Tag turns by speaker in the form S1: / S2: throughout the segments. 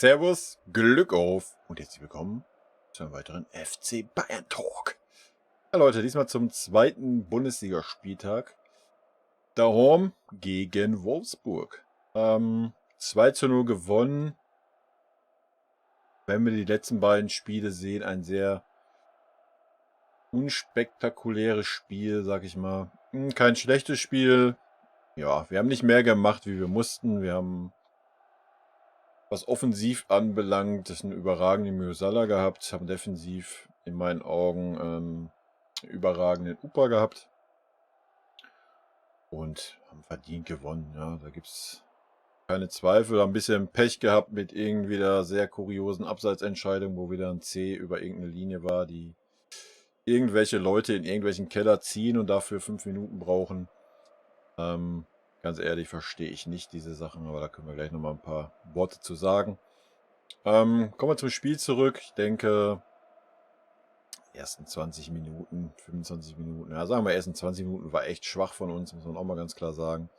S1: Servus, Glück auf und herzlich willkommen zu einem weiteren FC Bayern Talk. Ja, Leute, diesmal zum zweiten Bundesligaspieltag. Daheim gegen Wolfsburg. 2:0 gewonnen. Wenn wir die letzten beiden Spiele sehen, ein sehr unspektakuläres Spiel, sag ich mal. Kein schlechtes Spiel. Ja, wir haben nicht mehr gemacht, wie wir mussten. Wir haben, was offensiv anbelangt, einen überragenden Musiala gehabt, haben defensiv in meinen Augen überragenden Upa gehabt und haben verdient gewonnen. Ja, da gibt es keine Zweifel. Haben ein bisschen Pech gehabt mit irgendwie der sehr kuriosen Abseitsentscheidung, wo wieder ein C über irgendeine Linie war, die irgendwelche Leute in irgendwelchen Keller ziehen und dafür 5 Minuten brauchen. Ganz ehrlich, verstehe ich nicht diese Sachen, aber da können wir gleich nochmal ein paar Worte zu sagen. Kommen wir zum Spiel zurück. Ich denke, ersten 20 Minuten, 25 Minuten, ja, sagen wir, ersten 20 Minuten war echt schwach von uns, muss man auch mal ganz klar sagen.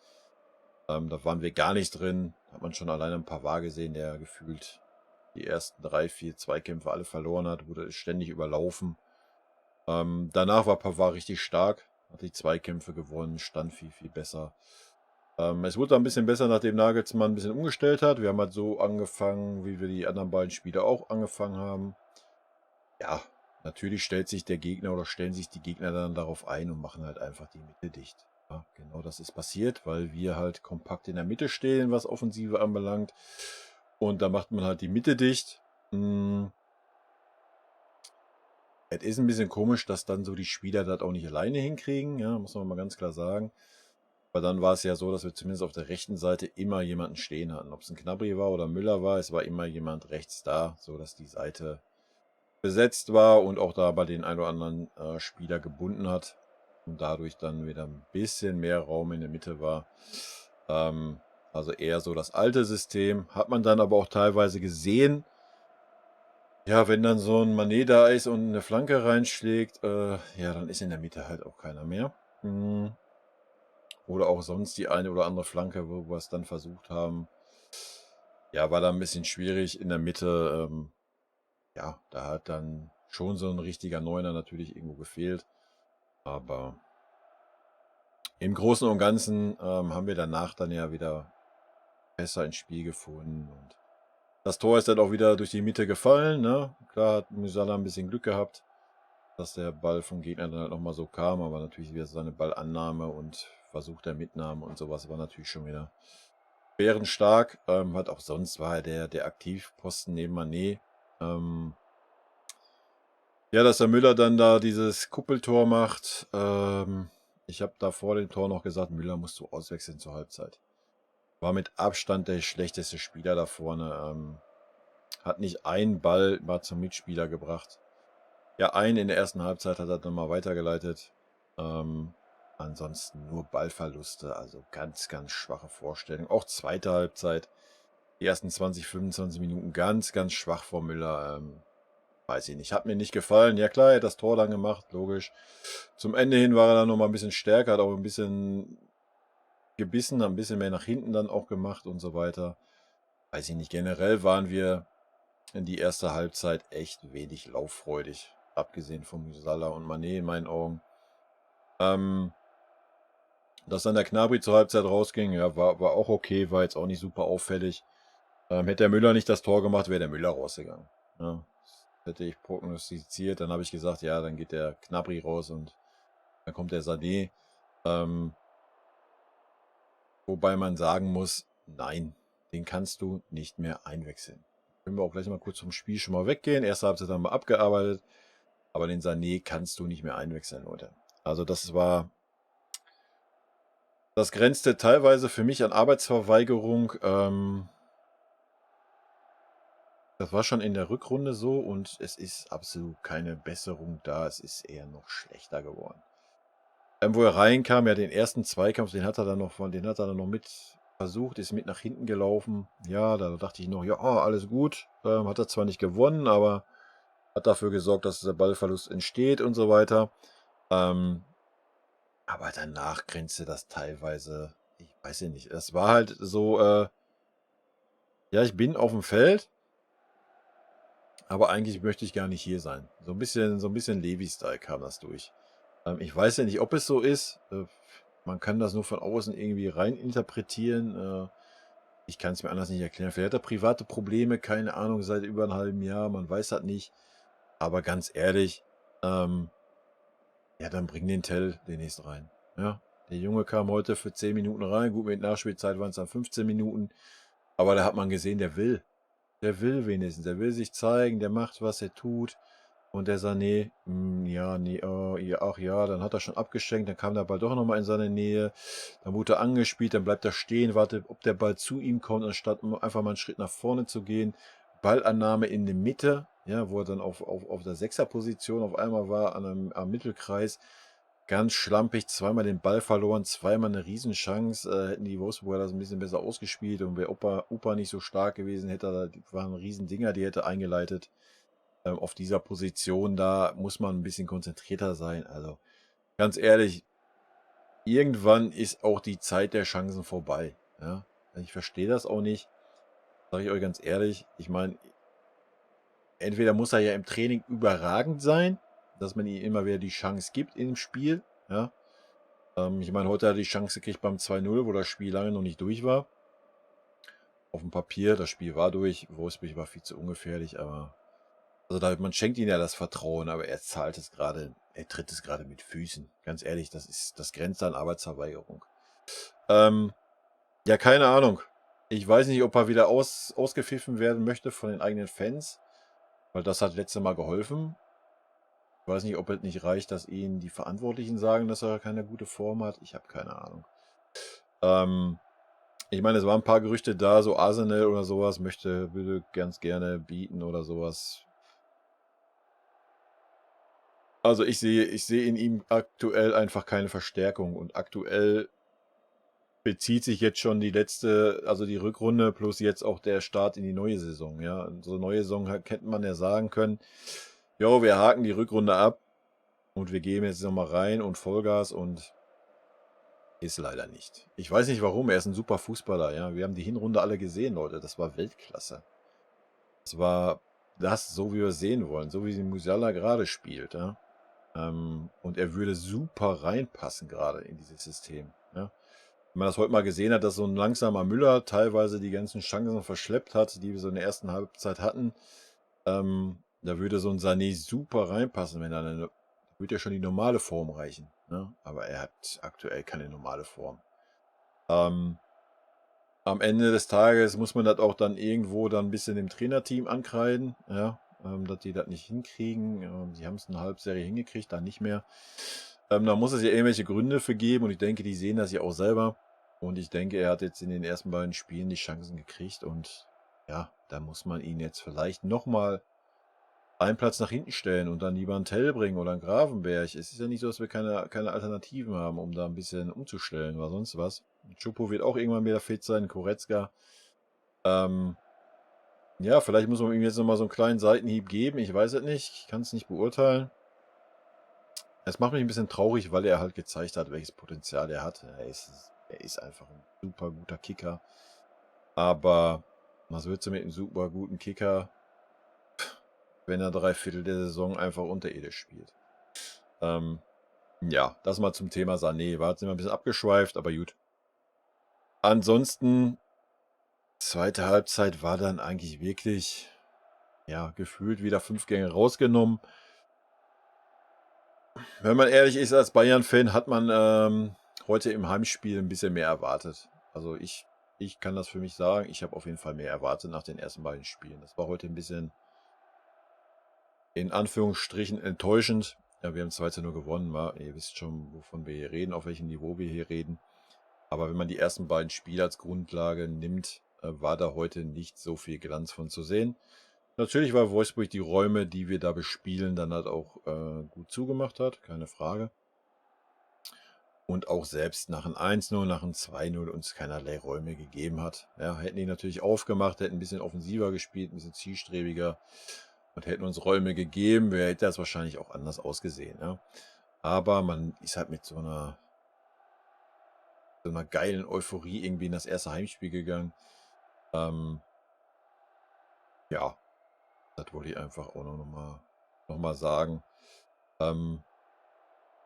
S1: Da waren wir gar nicht drin. Hat man schon alleine ein Pavard gesehen, der gefühlt die ersten 3, 4 Zweikämpfe alle verloren hat, wurde ständig überlaufen. Danach war Pavard richtig stark, hat die Zweikämpfe gewonnen, stand viel, viel besser. Es wurde ein bisschen besser, nachdem Nagelsmann ein bisschen umgestellt hat. Wir haben halt so angefangen, wie wir die anderen beiden Spiele auch angefangen haben. Ja, natürlich stellt sich der Gegner oder stellen sich die Gegner dann darauf ein und machen halt einfach die Mitte dicht. Ja, genau das ist passiert, weil wir halt kompakt in der Mitte stehen, was Offensive anbelangt. Und da macht man halt die Mitte dicht. Es ist ein bisschen komisch, dass dann so die Spieler das auch nicht alleine hinkriegen, ja, muss man mal ganz klar sagen. Aber dann war es ja so, dass wir zumindest auf der rechten Seite immer jemanden stehen hatten. Ob es ein Gnabry war oder Müller war, es war immer jemand rechts da, sodass die Seite besetzt war und auch da bei den ein oder anderen Spieler gebunden hat und dadurch dann wieder ein bisschen mehr Raum in der Mitte war. Also eher so das alte System. Hat man dann aber auch teilweise gesehen, ja, wenn dann so ein Mané da ist und eine Flanke reinschlägt, ja, dann ist in der Mitte halt auch keiner mehr. Oder auch sonst die eine oder andere Flanke, wo wir es dann versucht haben. Ja, war da ein bisschen schwierig in der Mitte. Ja, da hat dann schon so ein richtiger Neuner natürlich irgendwo gefehlt. Aber im Großen und Ganzen haben wir danach dann ja wieder besser ins Spiel gefunden. Und das Tor ist dann auch wieder durch die Mitte gefallen. Ne? Klar hat Musiala ein bisschen Glück gehabt, dass der Ball vom Gegner dann halt nochmal so kam. Aber natürlich wieder seine Ballannahme und Versuch der Mitnahme und sowas war natürlich schon wieder bärenstark. Hat auch sonst war er der Aktivposten neben Mané. Ja, dass der Müller dann da dieses Kuppeltor macht. Ich habe da vor dem Tor noch gesagt, Müller musst du auswechseln zur Halbzeit. War mit Abstand der schlechteste Spieler da vorne. Hat nicht einen Ball mal zum Mitspieler gebracht. Ja, einen in der ersten Halbzeit hat er dann mal weitergeleitet. Ansonsten nur Ballverluste, also ganz, ganz schwache Vorstellung. Auch zweite Halbzeit, die ersten 20, 25 Minuten ganz, ganz schwach vor Müller. Weiß ich nicht, hat mir nicht gefallen. Ja klar, er hat das Tor dann gemacht, logisch. Zum Ende hin war er dann nochmal ein bisschen stärker, hat auch ein bisschen gebissen, hat ein bisschen mehr nach hinten dann auch gemacht und so weiter. Weiß ich nicht, generell waren wir in die erste Halbzeit echt wenig lauffreudig, abgesehen von Musiala und Mané in meinen Augen. Dass dann der Gnabry zur Halbzeit rausging, ja, war auch okay, war jetzt auch nicht super auffällig. Hätte der Müller nicht das Tor gemacht, wäre der Müller rausgegangen. Ja, das hätte ich prognostiziert, dann habe ich gesagt, ja, dann geht der Gnabry raus und dann kommt der Sané. Wobei man sagen muss, nein, den kannst du nicht mehr einwechseln. Können wir auch gleich mal kurz vom Spiel schon mal weggehen. Erste Halbzeit haben wir abgearbeitet, aber den Sané kannst du nicht mehr einwechseln, Leute. Also das grenzte teilweise für mich an Arbeitsverweigerung. Das war schon in der Rückrunde so und es ist absolut keine Besserung da. Es ist eher noch schlechter geworden. Wo er reinkam, ja, den ersten Zweikampf, den hat er dann noch mit versucht, ist mit nach hinten gelaufen. Ja, da dachte ich noch, ja, alles gut. Hat er zwar nicht gewonnen, aber hat dafür gesorgt, dass der Ballverlust entsteht und so weiter. Aber danach grenzte das teilweise, ich weiß ja nicht. Es war halt so, ja, ich bin auf dem Feld aber eigentlich möchte ich gar nicht hier sein. So ein bisschen Levi-Style kam das durch. Ich weiß ja nicht, ob es so ist. Man kann das nur von außen irgendwie rein interpretieren. Ich kann es mir anders nicht erklären. Vielleicht hat er private Probleme, keine Ahnung, seit über 'n halben Jahr, man weiß das nicht. Aber ganz ehrlich, ja, dann bring den Tell demnächst rein. Ja, der Junge kam heute für 10 Minuten rein. Gut, mit Nachspielzeit waren es dann 15 Minuten. Aber da hat man gesehen, der will. Der will wenigstens. Der will sich zeigen, der macht, was er tut. Und der Sané, ja, nee, ja, ach ja, dann hat er schon abgeschenkt, dann kam der Ball doch nochmal in seine Nähe, dann wurde er angespielt, dann bleibt er stehen, wartet, ob der Ball zu ihm kommt, anstatt einfach mal einen Schritt nach vorne zu gehen. Ballannahme in der Mitte, ja, wo er dann auf der Sechserposition auf einmal war, am Mittelkreis. Ganz schlampig, zweimal den Ball verloren, zweimal eine Riesenchance. Hätten die Wolfsburger das ein bisschen besser ausgespielt und wäre Opa nicht so stark gewesen, waren Riesendinger, die hätte eingeleitet. Auf dieser Position, da muss man ein bisschen konzentrierter sein. Also ganz ehrlich, irgendwann ist auch die Zeit der Chancen vorbei. Ja? Ich verstehe das auch nicht, sage ich euch ganz ehrlich. Ich meine, entweder muss er ja im Training überragend sein, dass man ihm immer wieder die Chance gibt im Spiel. Ja? Ich meine, heute hat er die Chance gekriegt beim 2-0, wo das Spiel lange noch nicht durch war. Auf dem Papier, das Spiel war durch. Wolfsburg war viel zu ungefährlich, aber also man schenkt ihm ja das Vertrauen, aber er tritt es gerade mit Füßen. Ganz ehrlich, das grenzt an Arbeitsverweigerung. Ja, keine Ahnung. Ich weiß nicht, ob er wieder ausgepfiffen werden möchte von den eigenen Fans, weil das hat letztes Mal geholfen. Ich weiß nicht, ob es nicht reicht, dass ihnen die Verantwortlichen sagen, dass er keine gute Form hat. Ich habe keine Ahnung. Ich meine, es waren ein paar Gerüchte da, so Arsenal oder sowas würde ganz gerne bieten oder sowas. Also ich sehe in ihm aktuell einfach keine Verstärkung und aktuell bezieht sich jetzt schon also die Rückrunde plus jetzt auch der Start in die neue Saison. Ja, so neue Saison hätte man ja sagen können, jo, wir haken die Rückrunde ab und wir gehen jetzt nochmal rein und Vollgas und ist leider nicht. Ich weiß nicht warum, er ist ein super Fußballer. Ja, wir haben die Hinrunde alle gesehen, Leute. Das war Weltklasse. Das war so wie wir es sehen wollen, so wie Musiala gerade spielt. Ja. Und er würde super reinpassen gerade in dieses System. Ja. Wenn man das heute mal gesehen hat, dass so ein langsamer Müller teilweise die ganzen Chancen verschleppt hat, die wir so in der ersten Halbzeit hatten, da würde so ein Sané super reinpassen, wenn er würde ja schon die normale Form reichen. Ne? Aber er hat aktuell keine normale Form. Am Ende des Tages muss man das auch dann irgendwo dann ein bisschen dem Trainerteam ankreiden, ja, dass die das nicht hinkriegen. Sie haben es eine Halbserie hingekriegt, dann nicht mehr. Da muss es ja irgendwelche Gründe für geben und ich denke, die sehen das ja auch selber. Und ich denke, er hat jetzt in den ersten beiden Spielen die Chancen gekriegt und ja, da muss man ihn jetzt vielleicht nochmal einen Platz nach hinten stellen und dann lieber einen Tell bringen oder einen Gravenberg. Es ist ja nicht so, dass wir keine Alternativen haben, um da ein bisschen umzustellen oder sonst was. Chupo wird auch irgendwann wieder fit sein, Koretzka. Ja, vielleicht muss man ihm jetzt nochmal so einen kleinen Seitenhieb geben. Ich weiß es nicht. Ich kann es nicht beurteilen. Es macht mich ein bisschen traurig, weil er halt gezeigt hat, welches Potenzial er hat. Er ist einfach ein super guter Kicker. Aber was willst du mit einem super guten Kicker, wenn er 3/4 der Saison einfach unterirdisch spielt? Ja, das mal zum Thema Sané. War jetzt immer ein bisschen abgeschweift, aber gut. Ansonsten, zweite Halbzeit war dann eigentlich wirklich, ja, gefühlt wieder 5 Gänge rausgenommen. Wenn man ehrlich ist, als Bayern-Fan hat man heute im Heimspiel ein bisschen mehr erwartet. Also ich kann das für mich sagen, ich habe auf jeden Fall mehr erwartet nach den ersten beiden Spielen. Das war heute ein bisschen in Anführungsstrichen enttäuschend. Ja, wir haben 2-0 gewonnen, ihr wisst schon, wovon wir hier reden, auf welchem Niveau wir hier reden. Aber wenn man die ersten beiden Spiele als Grundlage nimmt, war da heute nicht so viel Glanz von zu sehen. Natürlich, weil Wolfsburg die Räume, die wir da bespielen, dann halt auch gut zugemacht hat, keine Frage. Und auch selbst nach einem 1-0, nach einem 2-0 uns keinerlei Räume gegeben hat. Ja, hätten die natürlich aufgemacht, hätten ein bisschen offensiver gespielt, ein bisschen zielstrebiger und hätten uns Räume gegeben, hätte das wahrscheinlich auch anders ausgesehen. Ja. Aber man ist halt mit so einer geilen Euphorie irgendwie in das erste Heimspiel gegangen. Ja, Das wollte ich einfach auch noch mal sagen. Ähm,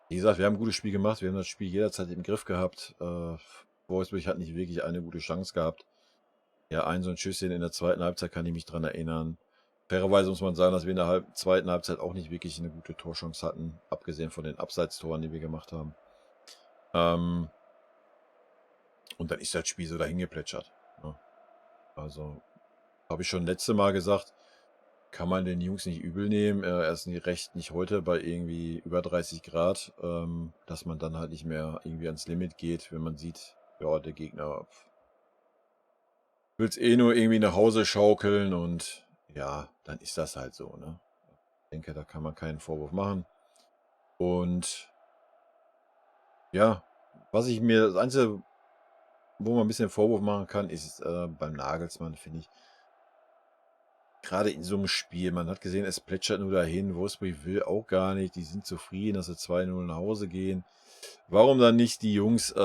S1: Wie gesagt, wir haben ein gutes Spiel gemacht. Wir haben das Spiel jederzeit im Griff gehabt. Wolfsburg hat nicht wirklich eine gute Chance gehabt. Ja, ein so ein Schüsschen in der zweiten Halbzeit kann ich mich dran erinnern. Fairerweise muss man sagen, dass wir in der zweiten Halbzeit auch nicht wirklich eine gute Torchance hatten, abgesehen von den Abseitstoren, die wir gemacht haben. Und dann ist das Spiel so dahin geplätschert. Ne? Also, habe ich schon letzte Mal gesagt, kann man den Jungs nicht übel nehmen. Erst recht nicht heute bei irgendwie über 30 Grad, dass man dann halt nicht mehr irgendwie ans Limit geht, wenn man sieht, ja, der Gegner will es eh nur irgendwie nach Hause schaukeln und ja, dann ist das halt so. Ne? Ich denke, da kann man keinen Vorwurf machen. Und ja, das Einzige, wo man ein bisschen Vorwurf machen kann, ist beim Nagelsmann, finde ich. Gerade in so einem Spiel, man hat gesehen, es plätschert nur dahin. Wolfsburg will auch gar nicht. Die sind zufrieden, dass sie 2:0 nach Hause gehen. Warum dann nicht die Jungs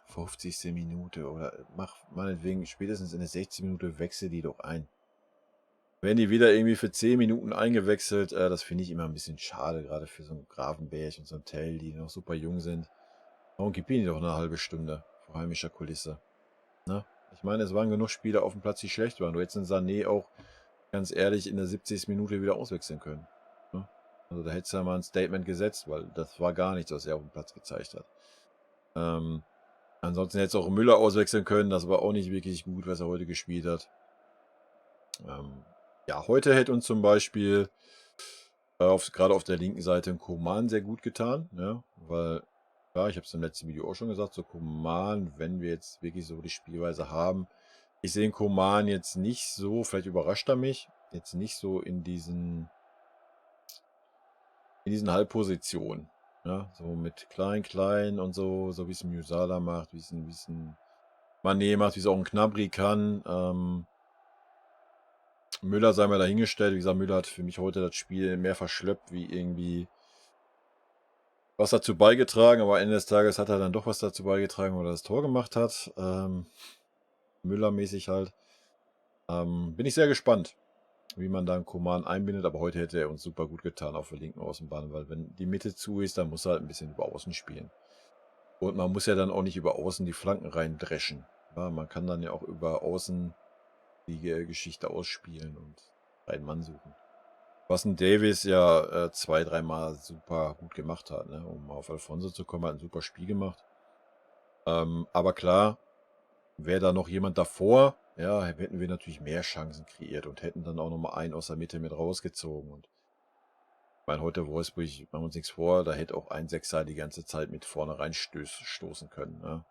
S1: 50. Minute oder mach meinetwegen spätestens in der 60. Minute wechsel die doch ein. Werden die wieder irgendwie für 10 Minuten eingewechselt, das finde ich immer ein bisschen schade, gerade für so einen Gravenberch und so einen Tell, die noch super jung sind. Warum gib ihnen doch eine halbe Stunde vor heimischer Kulisse? Ne? Ich meine, es waren genug Spieler auf dem Platz, die schlecht waren. Du hättest den Sané auch, ganz ehrlich, in der 70. Minute wieder auswechseln können. Ne? Also da hättest du ja mal ein Statement gesetzt, weil das war gar nichts, was er auf dem Platz gezeigt hat. Ansonsten hättest du auch Müller auswechseln können, das war auch nicht wirklich gut, was er heute gespielt hat. Ja, heute hätte uns zum Beispiel gerade auf der linken Seite ein Coman sehr gut getan, ja, weil, ja, ich habe es im letzten Video auch schon gesagt, so Coman, wenn wir jetzt wirklich so die Spielweise haben, ich sehe Coman jetzt nicht so, vielleicht überrascht er mich, jetzt nicht so in diesen Halbpositionen, ja, so mit Klein und so wie es ein Musala macht, wie es ein Mané macht, wie es auch ein Gnabry kann. Müller sei mal dahingestellt. Wie gesagt, Müller hat für mich heute das Spiel mehr verschleppt, wie irgendwie was dazu beigetragen. Aber Ende des Tages hat er dann doch was dazu beigetragen, weil er das Tor gemacht hat. Müller-mäßig halt. Bin ich sehr gespannt, wie man dann Coman einbindet. Aber heute hätte er uns super gut getan auf der linken Außenbahn, weil wenn die Mitte zu ist, dann muss er halt ein bisschen über Außen spielen. Und man muss ja dann auch nicht über Außen die Flanken reindreschen. Ja, man kann dann ja auch über Außen die Geschichte ausspielen und einen Mann suchen. Was ein Davis ja 2, dreimal super gut gemacht hat, ne? Um auf Alfonso zu kommen, hat ein super Spiel gemacht. Aber klar, wäre da noch jemand davor, ja, hätten wir natürlich mehr Chancen kreiert und hätten dann auch nochmal einen aus der Mitte mit rausgezogen. Und ich meine, heute Wolfsburg, machen wir uns nichts vor, da hätte auch ein Sechser die ganze Zeit mit vorne reinstoßen können. Ne?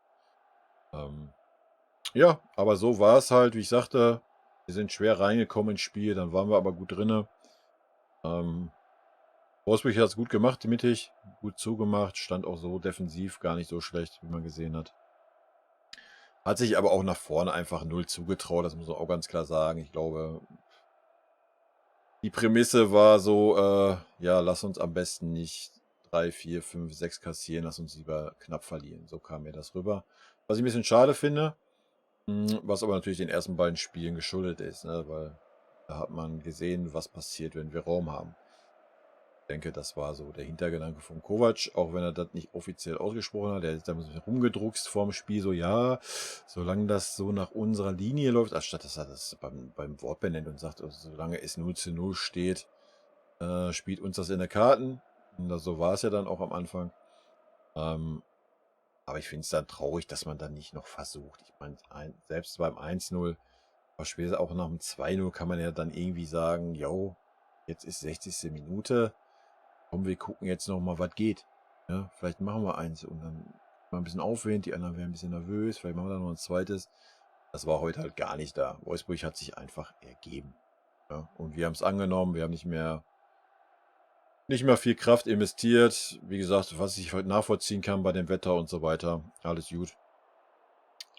S1: Ja, aber so war es halt, wie ich sagte, wir sind schwer reingekommen ins Spiel, dann waren wir aber gut drinne. Wolfsburg hat es gut gemacht, mittig, gut zugemacht, stand auch so defensiv gar nicht so schlecht, wie man gesehen hat. Hat sich aber auch nach vorne einfach null zugetraut, das muss man auch ganz klar sagen. Ich glaube, die Prämisse war so, ja, lass uns am besten nicht 3, 4, 5, 6 kassieren, lass uns lieber knapp verlieren. So kam mir das rüber. Was ich ein bisschen schade finde, was aber natürlich den ersten beiden Spielen geschuldet ist, ne, weil da hat man gesehen, was passiert, wenn wir Raum haben. Ich denke, das war so der Hintergedanke von Kovac, auch wenn er das nicht offiziell ausgesprochen hat. Er ist da ein bisschen rumgedruckst vorm Spiel, so ja, solange das so nach unserer Linie läuft, anstatt dass er das beim Wort benennt und sagt, also, solange es 0:0 steht, spielt uns das in der Karten. Und so war es ja dann auch am Anfang. Aber ich finde es dann traurig, dass man dann nicht noch versucht. Ich meine, selbst beim 1:0, aber später auch nach dem 2:0 kann man ja dann irgendwie sagen, yo, jetzt ist 60. Minute. Komm, wir gucken jetzt noch mal, was geht. Ja, vielleicht machen wir eins und dann mal ein bisschen Aufwind, die anderen werden ein bisschen nervös, vielleicht machen wir dann noch ein zweites. Das war heute halt gar nicht da. Wolfsburg hat sich einfach ergeben. Ja, und wir haben es angenommen, wir haben nicht mehr viel Kraft investiert. Wie gesagt, was ich heute nachvollziehen kann bei dem Wetter und so weiter, alles gut.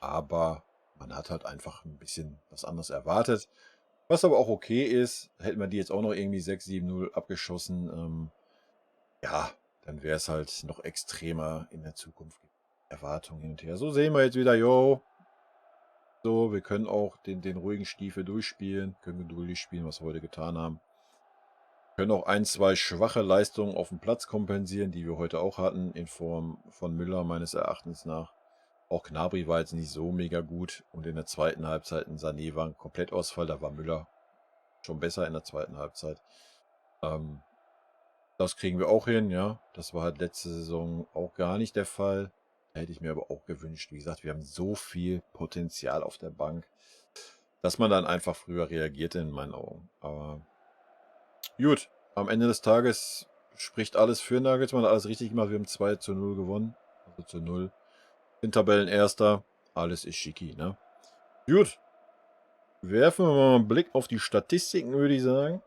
S1: Aber man hat halt einfach ein bisschen was anderes erwartet. Was aber auch okay ist, hätten wir die jetzt auch noch irgendwie 6, 7:0 abgeschossen, ja, dann wäre es halt noch extremer in der Zukunft. Erwartungen hin und her. So sehen wir jetzt wieder, yo, so. Wir können auch den ruhigen Stiefel durchspielen, können geduldig spielen, was wir heute getan haben. Können auch ein, zwei schwache Leistungen auf dem Platz kompensieren, die wir heute auch hatten, in Form von Müller meines Erachtens nach. Auch Gnabry war jetzt nicht so mega gut und in der zweiten Halbzeit ein Sané war ein Komplettausfall, da war Müller schon besser in der zweiten Halbzeit. Das kriegen wir auch hin, ja. Das war halt letzte Saison auch gar nicht der Fall. Da hätte ich mir aber auch gewünscht. Wie gesagt, wir haben so viel Potenzial auf der Bank, dass man dann einfach früher reagierte in meinen Augen. Aber gut, am Ende des Tages spricht alles für Nagelsmann, alles richtig gemacht. Wir haben 2:0 gewonnen. Also zu 0. Sind Tabellenerster. Alles ist schicki, ne? Gut. Werfen wir mal einen Blick auf die Statistiken, würde ich sagen.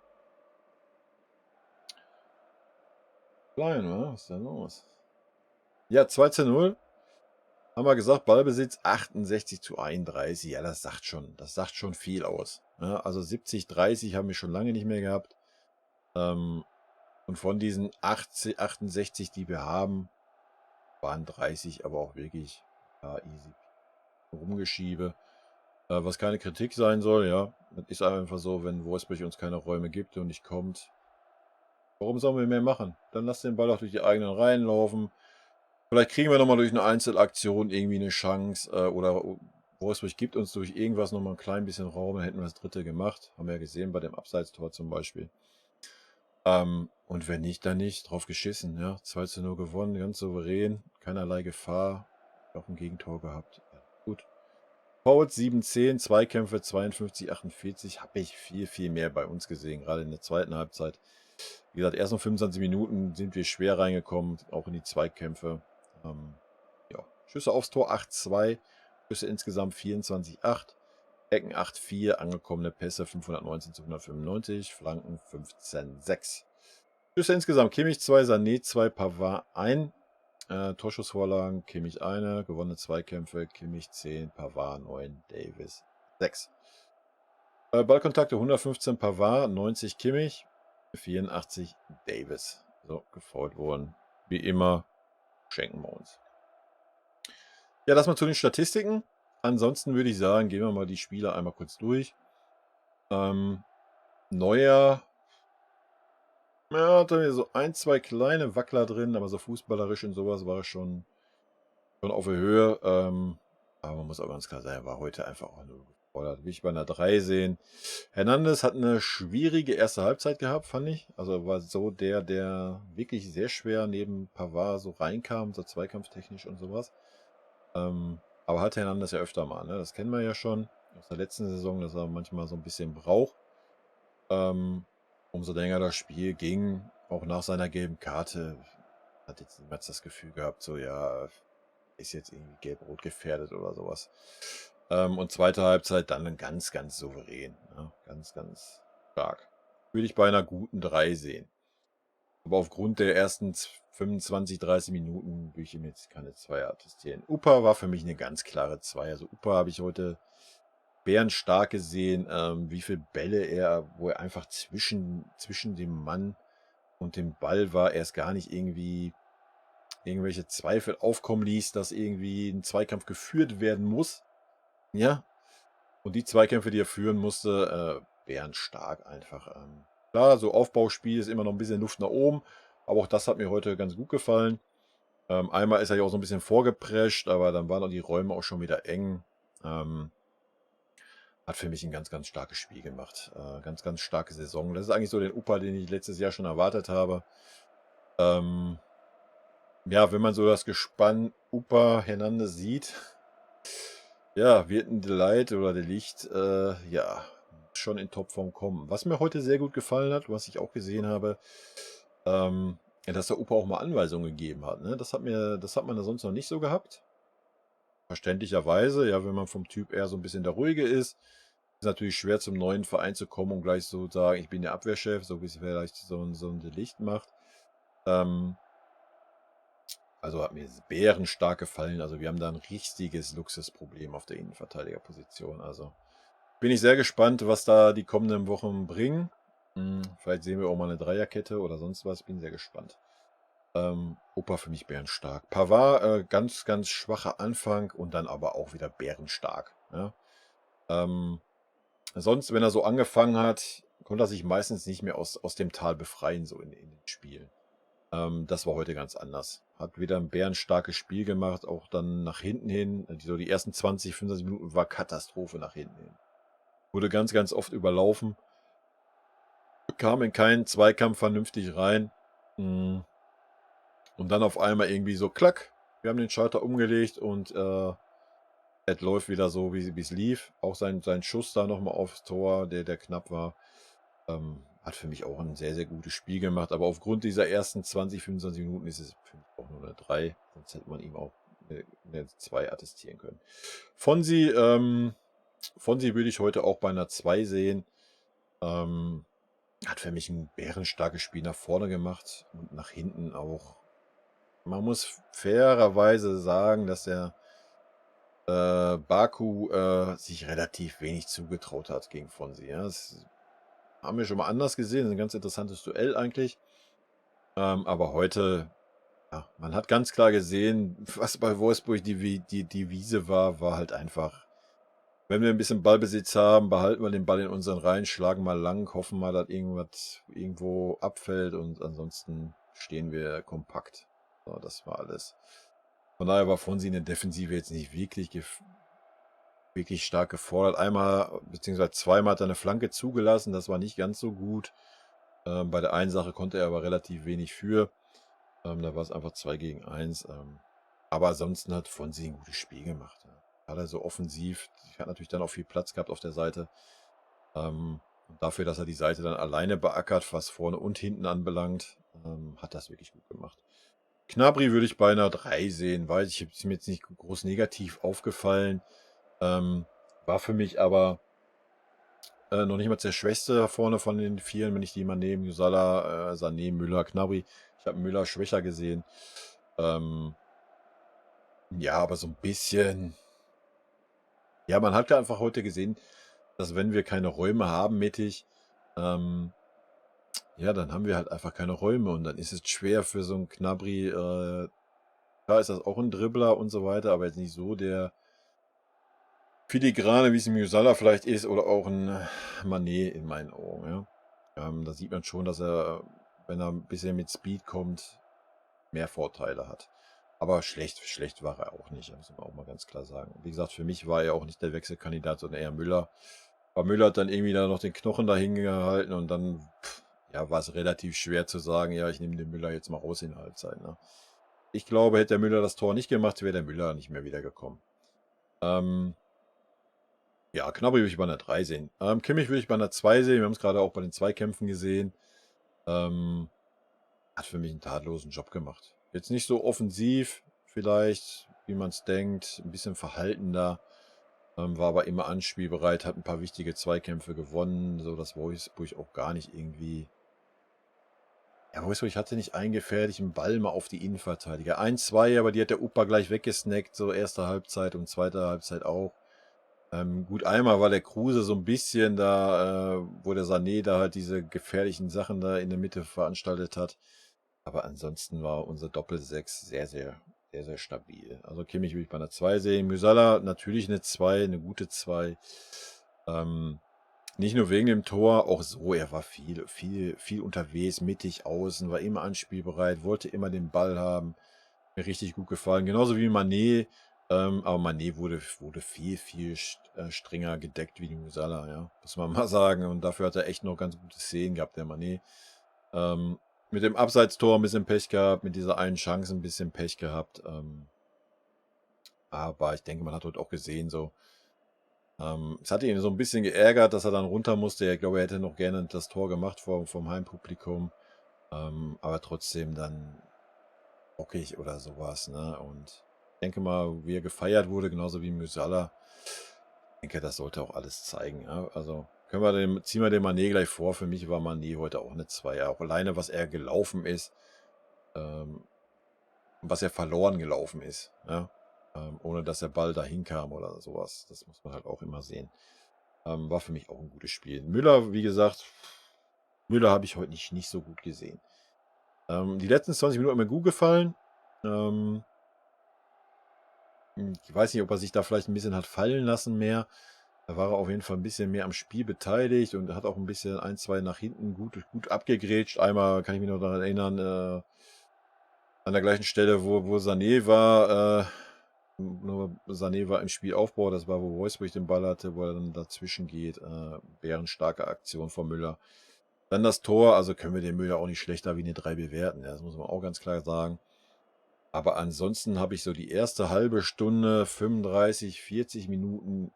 S1: Klein, wa? Was ist denn los? Ja, 2:0. Haben wir gesagt, Ballbesitz 68:31. Ja, das sagt schon viel aus. Ja, also 70:30 haben wir schon lange nicht mehr gehabt. Und von diesen 68, die wir haben, waren 30 aber auch wirklich easy rumgeschiebe. Was keine Kritik sein soll, ja. Das ist einfach so, wenn Wolfsburg uns keine Räume gibt und nicht kommt. Warum sollen wir mehr machen? Dann lass den Ball auch durch die eigenen Reihen laufen. Vielleicht kriegen wir nochmal durch eine Einzelaktion irgendwie eine Chance. Oder Wolfsburg gibt uns durch irgendwas nochmal ein klein bisschen Raum. Dann hätten wir das dritte gemacht. Haben wir ja gesehen bei dem Abseitstor zum Beispiel. Und wenn nicht, dann nicht. Drauf geschissen. Ja, 2:0 gewonnen, ganz souverän. Keinerlei Gefahr. Auch ein Gegentor gehabt. Ja, gut. Fouls 7:10, Zweikämpfe 52:48. Habe ich viel, viel mehr bei uns gesehen. Gerade in der zweiten Halbzeit. Wie gesagt, erst noch 25 Minuten sind wir schwer reingekommen. Auch in die Zweikämpfe. Ja. Schüsse aufs Tor 8:2. Schüsse insgesamt 24:8. Ecken 8:4. Angekommene Pässe 519:195. Flanken 15:6. Schüsse insgesamt Kimmich 2, Sané 2, Pavard 1. Torschussvorlagen Kimmich 1. Gewonnene Zweikämpfe Kimmich 10, Pavard 9, Davis 6. Ballkontakte 115 Pavard, 90 Kimmich, 84 Davis. So, gefoult worden. Wie immer schenken wir uns. Ja, das mal zu den Statistiken. Ansonsten würde ich sagen, gehen wir mal die Spiele einmal kurz durch. Neuer, ja, hat er so ein, zwei kleine Wackler drin, aber so fußballerisch und sowas war er schon auf der Höhe. Aber man muss auch ganz klar sagen, er war heute einfach auch nur gefordert. Will ich bei einer 3 sehen. Hernandez hat eine schwierige erste Halbzeit gehabt, fand ich. Also war so der wirklich sehr schwer neben Pavard so reinkam, so zweikampftechnisch und sowas. Aber hat Hernandez ja öfter mal, ne? Das kennen wir ja schon aus der letzten Saison, dass er manchmal so ein bisschen braucht. Umso länger das Spiel ging, auch nach seiner gelben Karte, hat jetzt niemals das Gefühl gehabt, so ja, ist jetzt irgendwie gelb-rot gefährdet oder sowas. Und zweite Halbzeit dann ganz, ganz souverän. Ne? Ganz, ganz stark. Würde ich bei einer guten 3 sehen. Aber aufgrund der ersten 25, 30 Minuten würde ich ihm jetzt keine 2 attestieren. Upa war für mich eine ganz klare 2. Also Upa habe ich heute bärenstark gesehen, wie viele Bälle wo er einfach zwischen dem Mann und dem Ball war. Er ist gar nicht irgendwie irgendwelche Zweifel aufkommen ließ, dass irgendwie ein Zweikampf geführt werden muss. Ja. Und die Zweikämpfe, die er führen musste, bärenstark einfach. Klar, so Aufbauspiel ist immer noch ein bisschen Luft nach oben, aber auch das hat mir heute ganz gut gefallen. Einmal ist er ja auch so ein bisschen vorgeprescht, aber dann waren auch die Räume auch schon wieder eng. Hat für mich ein ganz, ganz starkes Spiel gemacht. Ganz, ganz starke Saison. Das ist eigentlich so der Upa, den ich letztes Jahr schon erwartet habe. Ja, wenn man so das Gespann Upa Hernandez sieht, ja, wird ein Delight oder Delicht, ja, schon in Topform kommen. Was mir heute sehr gut gefallen hat, was ich auch gesehen habe, ja, dass der Upa auch mal Anweisungen gegeben hat. Ne? Das hat man ja sonst noch nicht so gehabt. Verständlicherweise, ja, wenn man vom Typ eher so ein bisschen der Ruhige ist natürlich schwer zum neuen Verein zu kommen und gleich so sagen, ich bin der Abwehrchef, so wie es vielleicht so ein Delicht macht. Also hat mir bärenstark gefallen. Also wir haben da ein richtiges Luxusproblem auf der Innenverteidigerposition. Also bin ich sehr gespannt, was da die kommenden Wochen bringen. Vielleicht sehen wir auch mal eine Dreierkette oder sonst was. Bin sehr gespannt. Opa für mich bärenstark. Pavard, ganz, ganz schwacher Anfang und dann aber auch wieder bärenstark. Ja? Ähm, sonst, wenn er so angefangen hat, konnte er sich meistens nicht mehr aus dem Tal befreien, so in den Spielen. Das war heute ganz anders. Hat wieder ein bärenstarkes Spiel gemacht, auch dann nach hinten hin. So die ersten 20, 25 Minuten war Katastrophe nach hinten hin. Wurde ganz, ganz oft überlaufen, kam in keinen Zweikampf vernünftig rein. Mm. Und dann auf einmal irgendwie so, klack, wir haben den Schalter umgelegt und es läuft wieder so, wie es lief. Auch sein Schuss da nochmal aufs Tor, der knapp war, hat für mich auch ein sehr, sehr gutes Spiel gemacht. Aber aufgrund dieser ersten 20, 25 Minuten ist es für mich auch nur eine 3. Sonst hätte man ihm auch eine 2 attestieren können. Fonsi, Fonsi würde ich heute auch bei einer 2 sehen. Hat für mich ein bärenstarkes Spiel nach vorne gemacht und nach hinten auch. Man muss fairerweise sagen, dass der Baku sich relativ wenig zugetraut hat gegen Fonsi. Ja. Das haben wir schon mal anders gesehen. Ein ganz interessantes Duell eigentlich. Aber heute, ja, man hat ganz klar gesehen, was bei Wolfsburg die Devise war halt einfach, wenn wir ein bisschen Ballbesitz haben, behalten wir den Ball in unseren Reihen, schlagen mal lang, hoffen mal, dass irgendwas irgendwo abfällt und ansonsten stehen wir kompakt. So, das war alles. Von daher war Fonsi in der Defensive jetzt nicht wirklich stark gefordert. Einmal beziehungsweise zweimal hat er eine Flanke zugelassen, das war nicht ganz so gut. Bei der einen Sache konnte er aber relativ wenig für. Da war es einfach 2 gegen 1. Aber ansonsten hat Fonsi ein gutes Spiel gemacht. Ja. Hat er so offensiv, hat natürlich dann auch viel Platz gehabt auf der Seite. Und dafür, dass er die Seite dann alleine beackert, was vorne und hinten anbelangt, hat das wirklich gut gemacht. Gnabry würde ich bei einer 3 sehen, weil ich ist mir jetzt nicht groß negativ aufgefallen. War für mich aber noch nicht mal der Schwächste da vorne von den Vieren, wenn ich die mal nehme. Salah, Sané, Müller, Gnabry. Ich habe Müller schwächer gesehen. Ja, aber so ein bisschen. Ja, man hat ja einfach heute gesehen, dass wenn wir keine Räume haben mittig, ja, dann haben wir halt einfach keine Räume und dann ist es schwer für so einen Gnabry. Klar ist das auch ein Dribbler und so weiter, aber jetzt nicht so der Filigrane, wie es ein Musiala vielleicht ist, oder auch ein Mané in meinen Augen. Ja. Da sieht man schon, dass er, wenn er ein bisschen mit Speed kommt, mehr Vorteile hat. Aber schlecht war er auch nicht, muss man auch mal ganz klar sagen. Wie gesagt, für mich war er auch nicht der Wechselkandidat, sondern eher Müller. Aber Müller hat dann irgendwie da noch den Knochen dahin gehalten und dann ja, war es relativ schwer zu sagen, ja, ich nehme den Müller jetzt mal raus in der Halbzeit. Ne? Ich glaube, hätte der Müller das Tor nicht gemacht, wäre der Müller nicht mehr wiedergekommen. Ja, Gnabry würde ich bei einer 3 sehen. Kimmich würde ich bei einer 2 sehen. Wir haben es gerade auch bei den Zweikämpfen gesehen. Hat für mich einen tadellosen Job gemacht. Jetzt nicht so offensiv, vielleicht, wie man es denkt, ein bisschen verhaltener. War aber immer anspielbereit, hat ein paar wichtige Zweikämpfe gewonnen, so dass Wolfsburg auch gar nicht irgendwie. Ja, Wolfsburg hatte nicht einen gefährlichen Ball mal auf die Innenverteidiger. 1-2, aber die hat der Upa gleich weggesnackt, so erste Halbzeit und zweite Halbzeit auch. Gut, einmal war der Kruse so ein bisschen da, wo der Sané da halt diese gefährlichen Sachen da in der Mitte veranstaltet hat. Aber ansonsten war unser Doppel-6 sehr, sehr, sehr, sehr stabil. Also Kimmich würde ich bei einer 2 sehen. Musiala natürlich eine 2, eine gute 2. Nicht nur wegen dem Tor, auch so, er war viel unterwegs, mittig außen, war immer anspielbereit, wollte immer den Ball haben. Mir richtig gut gefallen. Genauso wie Mané. Aber Mané wurde viel strenger gedeckt wie die Musiala, ja. Muss man mal sagen. Und dafür hat er echt noch ganz gute Szenen gehabt, der Mané. Mit dem Abseitstor ein bisschen Pech gehabt, mit dieser einen Chance ein bisschen Pech gehabt. Aber ich denke, man hat heute auch gesehen, so. Es hatte ihn so ein bisschen geärgert, dass er dann runter musste. Ich glaube, er hätte noch gerne das Tor gemacht vom Heimpublikum. Aber trotzdem dann bockig oder sowas, ne? Und ich denke mal, wie er gefeiert wurde, genauso wie Musiala. Ich denke, das sollte auch alles zeigen, ja? Also ziehen wir den Mané gleich vor. Für mich war Mané heute auch eine 2. Auch alleine, was er gelaufen ist, was er verloren gelaufen ist, ja? Ohne dass der Ball dahin kam oder sowas. Das muss man halt auch immer sehen. War für mich auch ein gutes Spiel. Müller, wie gesagt, Müller habe ich heute nicht so gut gesehen. Die letzten 20 Minuten haben mir gut gefallen. Ich weiß nicht, ob er sich da vielleicht ein bisschen hat fallen lassen mehr. Da war er auf jeden Fall ein bisschen mehr am Spiel beteiligt und hat auch ein bisschen ein, zwei nach hinten gut abgegrätscht. Einmal kann ich mich noch daran erinnern, an der gleichen Stelle, wo Sané war, nur Sané war im Spielaufbau, das war, wo Wolfsburg den Ball hatte, wo er dann dazwischen geht. Bärenstarke Aktion von Müller. Dann das Tor, also können wir den Müller auch nicht schlechter wie eine 3 bewerten. Ja, das muss man auch ganz klar sagen. Aber ansonsten habe ich so die erste halbe Stunde, 35, 40 Minuten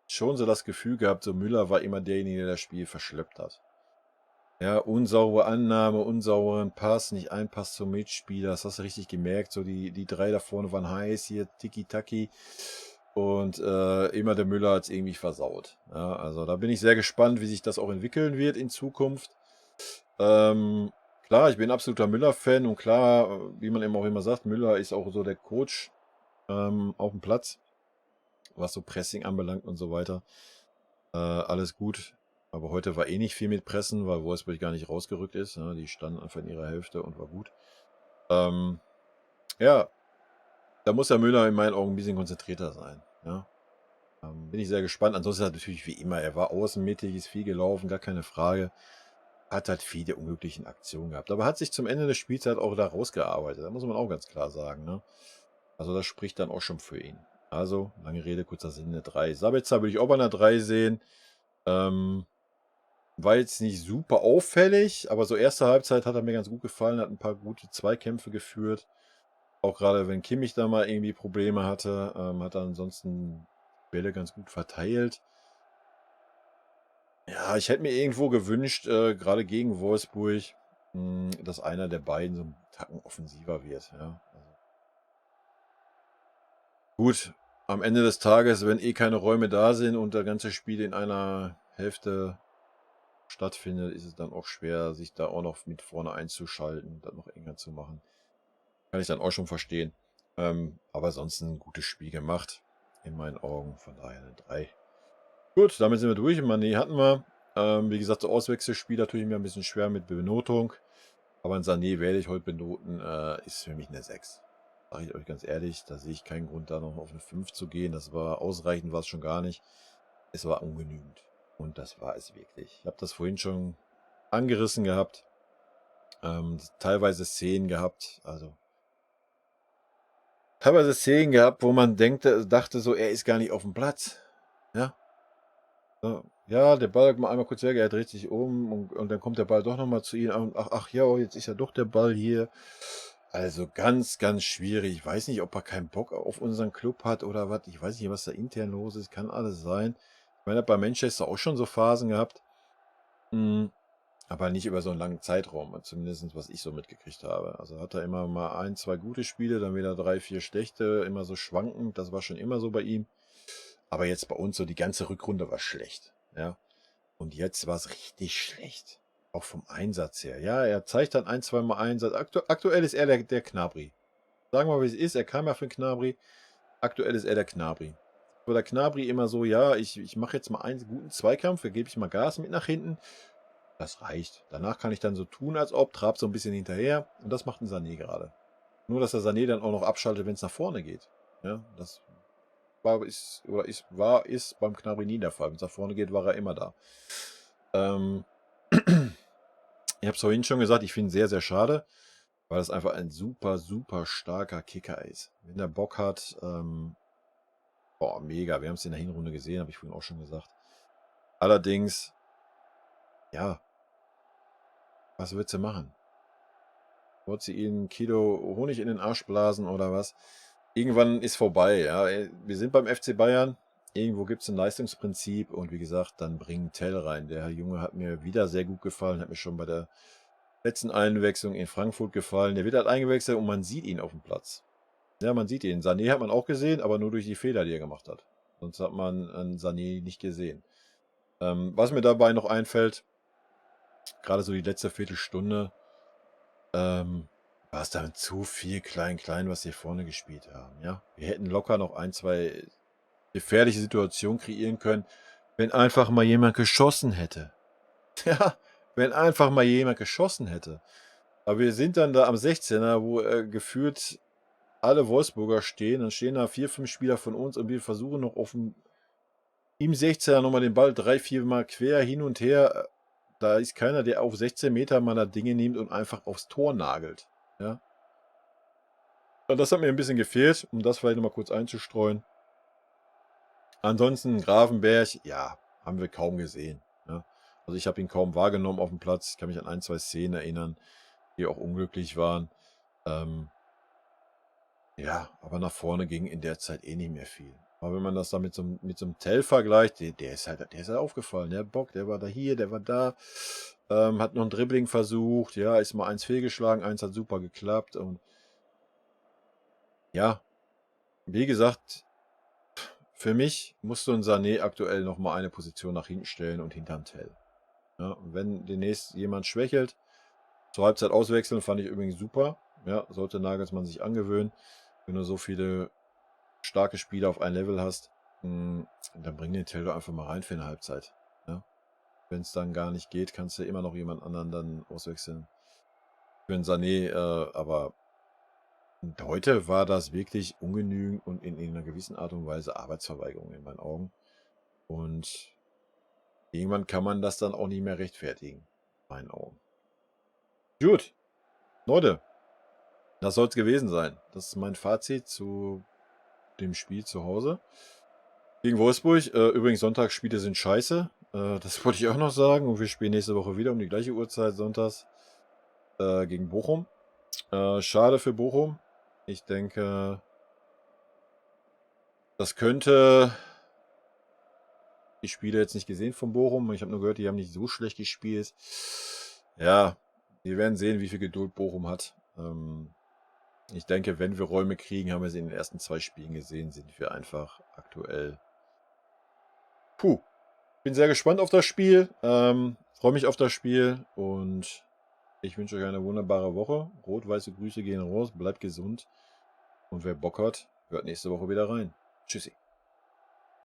S1: schon so das Gefühl gehabt, so Müller war immer derjenige, der das Spiel verschleppt hat. Ja, unsaubere Annahme, unsauberen Pass, nicht ein Pass zum Mitspieler, das hast du richtig gemerkt. So die drei da vorne waren heiß, hier Tiki-Taki. Und immer der Müller hat es irgendwie versaut. Ja, also da bin ich sehr gespannt, wie sich das auch entwickeln wird in Zukunft. Klar, ich bin absoluter Müller-Fan und klar, wie man eben auch immer sagt, Müller ist auch so der Coach auf dem Platz, was so Pressing anbelangt und so weiter. Alles gut. Aber heute war eh nicht viel mit Pressen, weil Wolfsburg gar nicht rausgerückt ist. Ja, die standen einfach in ihrer Hälfte und war gut. Ja, da muss der Müller in meinen Augen ein bisschen konzentrierter sein. Ja. Bin ich sehr gespannt. Ansonsten hat natürlich wie immer, er war außenmittig, ist viel gelaufen, gar keine Frage. Hat halt viele unglückliche Aktionen gehabt. Aber hat sich zum Ende des Spiels halt auch da rausgearbeitet. Da muss man auch ganz klar sagen. Ne? Also das spricht dann auch schon für ihn. Also, lange Rede, kurzer Sinn, eine 3. Sabitzer würde ich auch bei einer 3 sehen. War jetzt nicht super auffällig, aber so erste Halbzeit hat er mir ganz gut gefallen, hat ein paar gute Zweikämpfe geführt. Auch gerade wenn Kimmich da mal irgendwie Probleme hatte, hat er ansonsten Bälle ganz gut verteilt. Ja, ich hätte mir irgendwo gewünscht, gerade gegen Wolfsburg, dass einer der beiden so 'n Tacken offensiver wird, ja. Also gut, am Ende des Tages, wenn eh keine Räume da sind und das ganze Spiel in einer Hälfte stattfindet, ist es dann auch schwer, sich da auch noch mit vorne einzuschalten, das noch enger zu machen. Kann ich dann auch schon verstehen. Aber sonst ein gutes Spiel gemacht, in meinen Augen. Von daher eine 3. Gut, damit sind wir durch. Mané hatten wir. Wie gesagt, so Auswechselspieler tue ich mir ein bisschen schwer mit Benotung. Aber ein Sané werde ich heute benoten, ist für mich eine 6. Sage ich euch ganz ehrlich, da sehe ich keinen Grund, da noch auf eine 5 zu gehen. Das war ausreichend, war es schon gar nicht. Es war ungenügend. Und das war es wirklich. Ich habe das vorhin schon angerissen gehabt. Teilweise Szenen gehabt, also teilweise Szenen gehabt, wo man dachte so, er ist gar nicht auf dem Platz. Ja, ja, der Ball mal einmal kurz weg, er dreht sich um und dann kommt der Ball doch noch mal zu ihm und ach ja, oh, jetzt ist ja doch der Ball hier. Also ganz, ganz schwierig. Ich weiß nicht, ob er keinen Bock auf unseren Club hat oder was. Ich weiß nicht, was da intern los ist. Kann alles sein. Ich meine, er hat bei Manchester auch schon so Phasen gehabt. Aber nicht über so einen langen Zeitraum, zumindest was ich so mitgekriegt habe. Also hat er immer mal ein, zwei gute Spiele, dann wieder drei, vier schlechte, immer so schwankend. Das war schon immer so bei ihm. Aber jetzt bei uns so die ganze Rückrunde war schlecht. Ja. Und jetzt war es richtig schlecht. Auch vom Einsatz her. Ja, er zeigt dann ein, zwei Mal Einsatz. Aktuell ist er der Knabri. Sagen wir mal, wie es ist. Er kam ja für den Knabri. Aktuell ist er der Knabri. So der Knabri immer so, ja, ich mache jetzt mal einen guten Zweikampf, da gebe ich mal Gas mit nach hinten. Das reicht. Danach kann ich dann so tun, als ob, trab so ein bisschen hinterher. Und das macht ein Sané gerade. Nur, dass der Sané dann auch noch abschaltet, wenn es nach vorne geht. Ja, das ist beim Gnabry nie der Fall. Wenn es nach vorne geht, war er immer da. Ich habe es vorhin schon gesagt, ich finde es sehr, sehr schade, weil es einfach ein super, super starker Kicker ist. Wenn der Bock hat, mega. Wir haben es in der Hinrunde gesehen, habe ich vorhin auch schon gesagt. Allerdings, ja, was willst du machen? Wollt sie ihnen ein Kilo Honig in den Arsch blasen oder was? Irgendwann ist vorbei, ja. Wir sind beim FC Bayern. Irgendwo gibt es ein Leistungsprinzip und wie gesagt, dann bringen Tell rein. Der Junge hat mir wieder sehr gut gefallen, hat mir schon bei der letzten Einwechslung in Frankfurt gefallen. Der wird halt eingewechselt und man sieht ihn auf dem Platz. Ja, man sieht ihn. Sané hat man auch gesehen, aber nur durch die Fehler, die er gemacht hat. Sonst hat man einen Sané nicht gesehen. Was mir dabei noch einfällt, gerade so die letzte Viertelstunde, war es dann zu viel klein, was wir vorne gespielt haben. Ja, wir hätten locker noch ein, zwei gefährliche Situationen kreieren können, wenn einfach mal jemand geschossen hätte. Ja, wenn einfach mal jemand geschossen hätte. Aber wir sind dann da am 16er, wo gefühlt alle Wolfsburger stehen. Dann stehen da 4, 5 Spieler von uns und wir versuchen noch auf dem im 16er nochmal den Ball 3, 4 Mal quer hin und her. Da ist keiner, der auf 16 Meter mal das Dinge nimmt und einfach aufs Tor nagelt. Ja. Und das hat mir ein bisschen gefehlt, um das vielleicht nochmal kurz einzustreuen. Ansonsten Grafenberg, ja, haben wir kaum gesehen. Ne? Also ich habe ihn kaum wahrgenommen auf dem Platz. Ich kann mich an 1, 2 Szenen erinnern, die auch unglücklich waren. Ja, aber nach vorne ging in der Zeit eh nicht mehr viel. Aber wenn man das dann mit so einem Tell vergleicht, der ist halt aufgefallen. Der hat Bock, der war da hier, der war da. Hat noch ein Dribbling versucht. Ja, ist mal eins fehlgeschlagen, eins hat super geklappt. Und ja, wie gesagt, für mich musst du ein Sané aktuell nochmal eine Position nach hinten stellen und hinterm Tell. Ja, und wenn demnächst jemand schwächelt, zur Halbzeit auswechseln, fand ich übrigens super. Ja, sollte Nagelsmann sich angewöhnen. Wenn du so viele starke Spieler auf ein Level hast, dann bring den Tell doch einfach mal rein für eine Halbzeit. Ja? Wenn es dann gar nicht geht, kannst du immer noch jemand anderen dann auswechseln. Für einen Sané, aber heute war das wirklich ungenügend und in einer gewissen Art und Weise Arbeitsverweigerung in meinen Augen. Und irgendwann kann man das dann auch nicht mehr rechtfertigen, in meinen Augen. Gut, Leute, das soll es gewesen sein. Das ist mein Fazit zu dem Spiel zu Hause gegen Wolfsburg. Übrigens, Sonntagsspiele sind scheiße. Das wollte ich auch noch sagen. Und wir spielen nächste Woche wieder um die gleiche Uhrzeit, sonntags, gegen Bochum. Schade für Bochum. Ich denke, das könnte... Die Spiele jetzt nicht gesehen von Bochum. Ich habe nur gehört, die haben nicht so schlecht gespielt. Ja, wir werden sehen, wie viel Geduld Bochum hat. Ich denke, wenn wir Räume kriegen, haben wir sie in den ersten 2 Spielen gesehen, sind wir einfach aktuell. Bin sehr gespannt auf das Spiel. Freue mich auf das Spiel und ich wünsche euch eine wunderbare Woche. Rot-weiße Grüße gehen raus, bleibt gesund und wer Bock hat, hört nächste Woche wieder rein. Tschüssi.